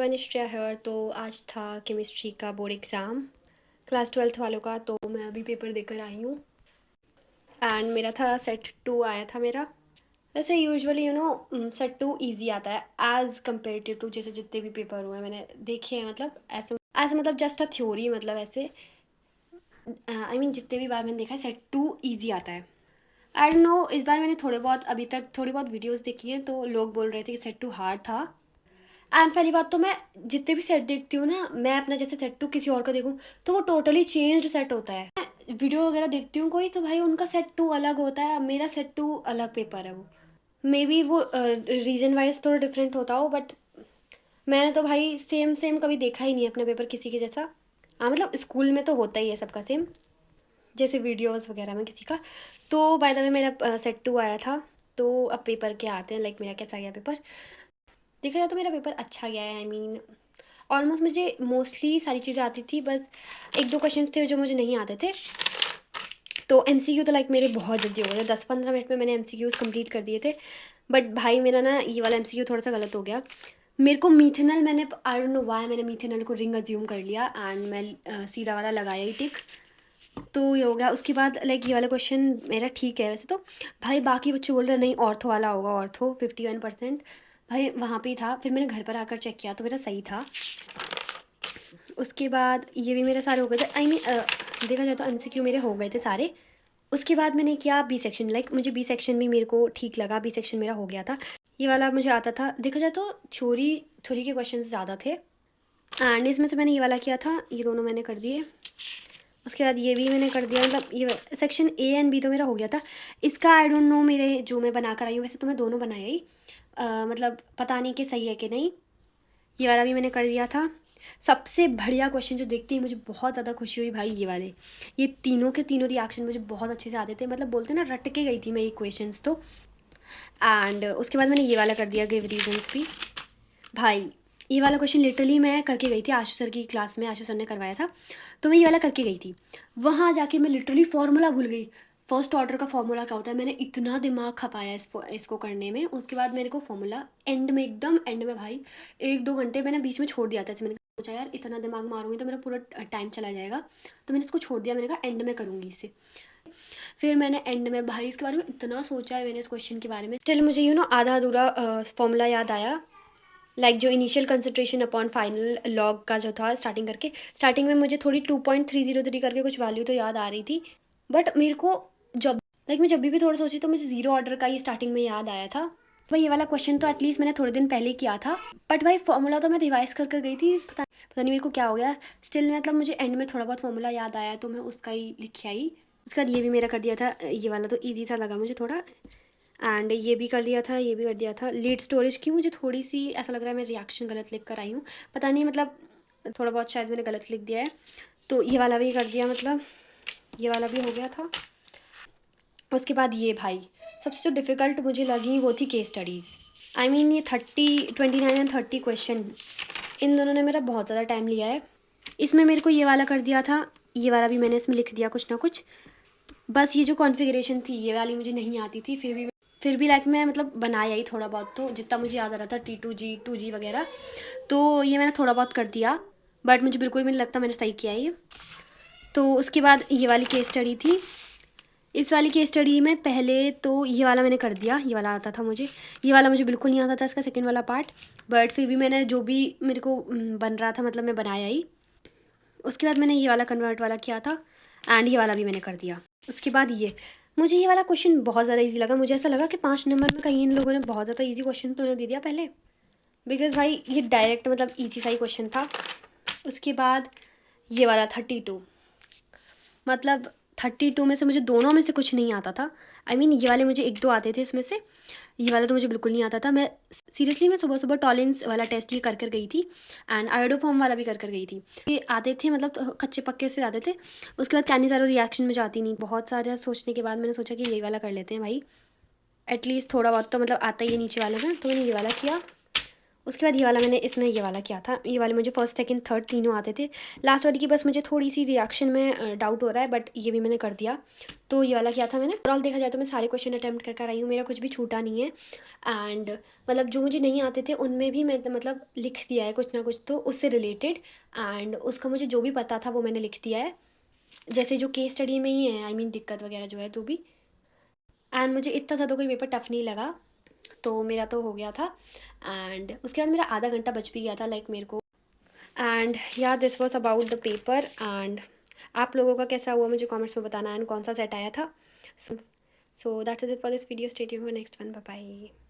Everyone, Shreya है। तो आज था केमिस्ट्री का बोर्ड एग्ज़ाम क्लास 12th वालों का। तो मैं अभी पेपर देकर आई हूँ एंड मेरा था सेट 2 आया था मेरा। वैसे यूजुअली सेट 2 इजी आता है एज़ कम्पेरेटिव टू जैसे जितने भी पेपर हुए हैं मैंने देखे हैं। मतलब ऐसे मतलब जस्ट अ थ्योरी, मतलब ऐसे आई मीन जितने भी बार मैंने देखा है सेट 2 ईजी आता है। आई डोंट नो, इस बार मैंने अभी तक थोड़ी बहुत वीडियोज़ देखी हैं तो लोग बोल रहे थे कि सेट 2 हार्ड था। एंड पहली बात तो मैं जितने भी सेट देखती हूँ ना, मैं अपना जैसे सेट टू किसी और का देखूँ तो वो टोटली चेंज्ड सेट होता है। मैं वीडियो वगैरह देखती हूँ कोई तो भाई उनका सेट टू अलग होता है, मेरा सेट टू अलग पेपर है। वो मे बी वो रीजन वाइज थोड़ा डिफरेंट होता हो, बट मैंने तो भाई सेम सेम कभी देखा ही नहीं है अपना पेपर किसी के जैसा। हाँ मतलब स्कूल में तो होता ही है सबका सेम, जैसे वीडियोस वगैरह में किसी का। तो बाय द वे मेरा सेट टू आया था। तो अब पेपर के आते हैं, लाइक मेरा कैसा गया पेपर। देखा जाए तो मेरा पेपर अच्छा गया है। आई मीन ऑलमोस्ट मुझे मोस्टली सारी चीज़ें आती थी, बस एक दो क्वेश्चंस थे जो मुझे नहीं आते थे। तो एमसीक्यू तो लाइक मेरे बहुत जल्दी हो गए, 10-15 मिनट में मैंने एमसीक्यूज़ कंप्लीट कर दिए थे। बट भाई मेरा ना ये वाला एमसीक्यू थोड़ा सा गलत हो गया। मेरे को मीथेनल, मैंने आई डोंट नो व्हाई मैंने मीथेनल को रिंग अज्यूम कर लिया एंड मैं सीधा वाला लगाया ही टिक। तो ये हो गया। उसके बाद लाइक ये वाला क्वेश्चन मेरा ठीक है वैसे तो। भाई बाकी बच्चे बोल रहे नहीं ऑर्थो वाला होगा, ऑर्थो 51%। भाई वहाँ पे ही था, फिर मैंने घर पर आकर चेक किया तो मेरा सही था। उसके बाद ये भी मेरे सारे हो गए थे। आई मीन देखा जाए तो एमसीक्यू मेरे हो गए थे सारे। उसके बाद मैंने किया बी सेक्शन, लाइक मुझे बी सेक्शन भी मेरे को ठीक लगा, बी सेक्शन मेरा हो गया था। ये वाला मुझे आता था। देखा जाए तो थ्योरी थ्योरी के क्वेश्चन ज़्यादा थे एंड इसमें से मैंने ये वाला किया था, ये दोनों मैंने कर दिए। उसके बाद ये भी मैंने कर दिया, मतलब ये सेक्शन ए एंड बी तो मेरा हो गया था। इसका आई डोंट नो, मेरे जो मैं बना कर आई हूँ वैसे तो मैं दोनों बनाया ही, मतलब पता नहीं कि सही है कि नहीं। ये वाला भी मैंने कर दिया था। सबसे बढ़िया क्वेश्चन जो देखते ही मुझे बहुत ज़्यादा खुशी हुई भाई, ये वाले, ये तीनों के तीनों रिएक्शन मुझे बहुत अच्छे से आते थे। मतलब बोलते ना रट के गई थी मैं ये क्वेश्चंस तो। एंड उसके बाद मैंने ये वाला कर दिया, गिव रीजंस भी। भाई ये वाला क्वेश्चन लिटरली मैं करके गई थी आशु सर की क्लास में, आशु सर ने करवाया था तो मैं ये वाला करके गई थी। वहाँ जाके मैं लिटरली फार्मूला भूल गई, फर्स्ट ऑर्डर का फार्मूला क्या होता है। मैंने इतना दिमाग खपाया इसको करने में। उसके बाद मेरे को फार्मूला एंड में, एकदम एंड में भाई 1-2 घंटे मैंने बीच में छोड़ दिया था। मैंने सोचा यार इतना दिमाग मारूंगी तो मेरा पूरा टाइम चला जाएगा, तो मैंने इसको छोड़ दिया। मैंने कहा एंड में करूँगी इसे। फिर मैंने एंड में भाई इसके बारे में इतना सोचा है मैंने, इस क्वेश्चन के बारे में। स्टिल मुझे आधा अधूरा फॉर्मूला याद आया, लाइक जो initial concentration upon final log का जो था स्टार्टिंग में मुझे थोड़ी 2.303 करके कुछ वैल्यू तो याद आ रही थी। बट मेरे को जब मैं जब भी थोड़ा सोची तो मुझे ज़ीरो ऑर्डर का ही स्टार्टिंग में याद आया था। भाई ये वाला क्वेश्चन तो एटलीस्ट मैंने थोड़े दिन पहले किया था, बट भाई फॉर्मूला तो मैं रिवाइज कर गई थी। पता नहीं मेरे को क्या हो गया। स्टिल मतलब मुझे एंड में थोड़ा बहुत फॉर्मूला याद आया तो मैं उसका ही लिख आई। उसके बाद ये भी मेरा कर दिया था। ये वाला तो ईजी सा लगा मुझे थोड़ा। एंड ये भी कर दिया था, ये भी कर दिया था। लीड स्टोरेज की मुझे थोड़ी सी ऐसा लग रहा है मैं रिएक्शन गलत लिख कर आई हूँ, पता नहीं, मतलब थोड़ा बहुत शायद मैंने गलत लिख दिया है। तो ये वाला भी कर दिया, मतलब ये वाला भी हो गया था। उसके बाद ये भाई सबसे जो डिफ़िकल्ट मुझे लगी वो थी केस स्टडीज़। आई मीन ये 29 एंड 30 क्वेश्चन, इन दोनों ने मेरा बहुत ज़्यादा टाइम लिया है। इसमें मेरे को ये वाला कर दिया था, ये वाला भी मैंने इसमें लिख दिया कुछ ना कुछ। बस ये जो कॉन्फ़िगरेशन थी ये वाली मुझे नहीं आती थी, फिर भी लाइक मैं मतलब बनाया ही थोड़ा बहुत, तो जितना मुझे याद आ रहा था T2G 2G वगैरह, तो ये मैंने थोड़ा बहुत कर दिया। बट मुझे बिल्कुल भी नहीं लगता मैंने सही किया ये। तो उसके बाद ये वाली केस स्टडी थी। इस वाली केस स्टडी में पहले तो ये वाला मैंने कर दिया, ये वाला आता था मुझे। ये वाला मुझे बिल्कुल नहीं आता था, इसका सेकेंड वाला पार्ट। बट फिर भी मैंने जो भी मेरे को बन रहा था, मतलब मैं बनाया ही। उसके बाद मैंने ये वाला कन्वर्ट वाला किया था एंड ये वाला भी मैंने कर दिया। उसके बाद मुझे ये वाला क्वेश्चन बहुत ज़्यादा इजी लगा। मुझे ऐसा लगा कि 5 नंबर में कहीं इन लोगों ने बहुत ज़्यादा इजी क्वेश्चन तो उन्हें दे दिया पहले, बिकॉज़ भाई ये डायरेक्ट मतलब इजी सा ही क्वेश्चन था। उसके बाद ये वाला 32, मतलब 32 में से मुझे दोनों में से कुछ नहीं आता था। आई मीन ये वाले मुझे 1-2 आते थे इसमें से, ये वाला तो मुझे बिल्कुल नहीं आता था। मैं सीरियसली मैं सुबह सुबह टॉलेंस वाला टेस्ट ये कर गई थी एंड आयोडोफॉर्म वाला भी कर गई थी। ये आते थे, मतलब तो कच्चे पक्के से आते थे। उसके बाद कैनिज़ारो रिएक्शन मुझे आती नहीं। बहुत सारे सोचने के बाद मैंने सोचा कि ये वाला कर लेते हैं भाई, एटलीस्ट थोड़ा बहुत तो मतलब आता ही है नीचे वाले में, तो मैंने ये वाला किया। उसके बाद ये वाला मैंने इसमें ये वाला किया था, ये वाले मुझे फर्स्ट सेकंड थर्ड तीनों आते थे। लास्ट वाली की बस मुझे थोड़ी सी रिएक्शन में डाउट हो रहा है, बट ये भी मैंने कर दिया। तो ये वाला किया था मैंने। ओवरऑल देखा जाए तो मैं सारे क्वेश्चन अटैम्प्ट कर आई हूँ, मेरा कुछ भी छूटा नहीं है। एंड मतलब जो मुझे नहीं आते थे उनमें भी मैं मतलब लिख दिया है कुछ ना कुछ तो उससे रिलेटेड। एंड उसका मुझे जो भी पता था वो मैंने लिख दिया है, जैसे जो केस स्टडी में ही है, आई मीन दिक्कत वगैरह जो है तो भी। एंड मुझे इतना ज़्यादा कोई पेपर टफ नहीं लगा, तो मेरा तो हो गया था। एंड उसके बाद मेरा आधा घंटा बच भी गया था लाइक मेरे को। एंड या this was about the paper. And आप लोगों का कैसा हुआ मुझे कमेंट्स में बताना, एंड कौन सा सेट आया था। So that is it for this video. Stay tuned for next one. Bye bye.